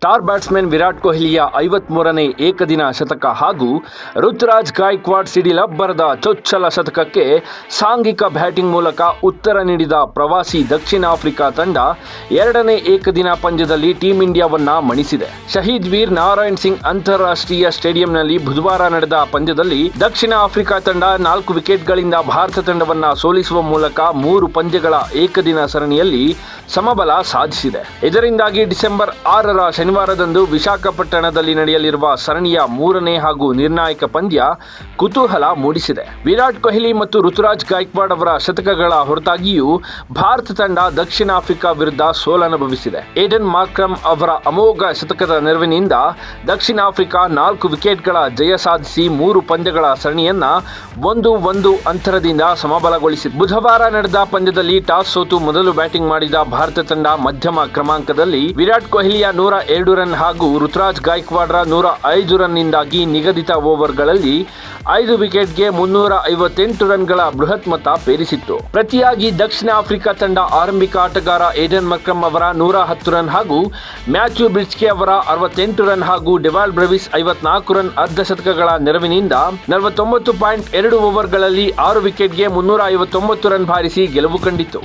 Star batsman Virat ಕೊಹ್ಲಿಯ 53ನೇ ಏಕದಿನ ಶತಕ ಹಾಗೂ ಋತುರಾಜ್ ಗಾಯಕ್ವಾಡ್ ಸಿಡಿಲಬ್ಬರದ ಚೊಚ್ಚಲ ಶತಕಕ್ಕೆ ಸಾಂಘಿಕ ಬ್ಯಾಟಿಂಗ್ ಮೂಲಕ ಉತ್ತರ ನೀಡಿದ ಪ್ರವಾಸಿ ದಕ್ಷಿಣ ಆಫ್ರಿಕಾ ತಂಡ 2ನೇ ಏಕದಿನ ಪಂದ್ಯದಲ್ಲಿ ಟೀಂ ಇಂಡಿಯಾವನ್ನ ಮಣಿಸಿದೆ. ಶಹೀದ್ ವೀರ್ ನಾರಾಯಣ್ ಸಿಂಗ್ ಅಂತಾರಾಷ್ಟ್ರೀಯ ಸ್ಟೇಡಿಯಂನಲ್ಲಿ ಬುಧವಾರ ನಡೆದ ಪಂದ್ಯದಲ್ಲಿ ದಕ್ಷಿಣ ಆಫ್ರಿಕಾ ತಂಡ 4 ವಿಕೆಟ್ಗಳಿಂದ ಭಾರತ ತಂಡವನ್ನ ಸೋಲಿಸುವ ಮೂಲಕ 3 ಪಂದ್ಯಗಳ ಏಕದಿನ ಸರಣಿಯಲ್ಲಿ ಸಮಬಲ ಸಾಧಿಸಿದೆ. ಇದರಿಂದಾಗಿ ಡಿಸೆಂಬರ್ 6ರ ಶನಿವಾರದಂದು ವಿಶಾಖಪಟ್ಟಣದಲ್ಲಿ ನಡೆಯಲಿರುವ ಸರಣಿಯ 3ನೇ ಹಾಗೂ ನಿರ್ಣಾಯಕ ಪಂದ್ಯ ಕುತೂಹಲ ಮೂಡಿಸಿದೆ. ವಿರಾಟ್ ಕೊಹ್ಲಿ ಮತ್ತು ಋತುರಾಜ್ ಗಾಯಕ್ವಾಡ್ ಅವರ ಶತಕಗಳ ಹೊರತಾಗಿಯೂ ಭಾರತ ತಂಡ ದಕ್ಷಿಣ ಆಫ್ರಿಕಾ ವಿರುದ್ಧ ಸೋಲನುಭವಿಸಿದೆ. ಏಡನ್ ಮಾರ್ಕ್ರಮ್ ಅವರ ಅಮೋಘ ಶತಕದ ನೆರವಿನಿಂದ ದಕ್ಷಿಣ ಆಫ್ರಿಕಾ 4 ವಿಕೆಟ್ಗಳ ಜಯ ಸಾಧಿಸಿ 3 ಪಂದ್ಯಗಳ ಸರಣಿಯನ್ನ 1-1 ಅಂತರದಿಂದ ಸಮಬಲಗೊಳಿಸಿದೆ. ಬುಧವಾರ ನಡೆದ ಪಂದ್ಯದಲ್ಲಿ ಟಾಸ್ ಸೋತು ಮೊದಲು ಬ್ಯಾಟಿಂಗ್ ಮಾಡಿದ ಭಾರತ ತಂಡ ಮಧ್ಯಮ ಕ್ರಮಾಂಕದಲ್ಲಿ ವಿರಾಟ್ ಕೊಹ್ಲಿಯ 102 ರನ್ ಹಾಗೂ ಋತುರಾಜ್ ಗಾಯಕ್ವಾಡ್ರ 105 ರನ್ನಿಂದಾಗಿ ನಿಗದಿತ ಓವರ್ಗಳಲ್ಲಿ 5 ವಿಕೆಟ್ಗೆ 358 ರನ್ಗಳ ಬೃಹತ್ ಮೊತ್ತ ಪೇರಿಸಿತ್ತು. ಪ್ರತಿಯಾಗಿ ದಕ್ಷಿಣ ಆಫ್ರಿಕಾ ತಂಡ ಆರಂಭಿಕ ಆಟಗಾರ ಏಡನ್ ಮಕ್ರಮ್ ಅವರ 110 ರನ್ ಹಾಗೂ ಮ್ಯಾಥ್ಯೂ ಬ್ರಿಡ್ಜ್ಗೆ ಅವರ 68 ರನ್ ಹಾಗೂ ಡೆವಾಲ್ ಬ್ರೆವಿಸ್ 54 ರನ್ ಅರ್ಧ ಶತಕಗಳ ನೆರವಿನಿಂದ 49.2 ಓವರ್ಗಳಲ್ಲಿ 6 ವಿಕೆಟ್ಗೆ 359 ರನ್ ಬಾರಿಸಿ ಗೆಲುವು ಕಂಡಿತು.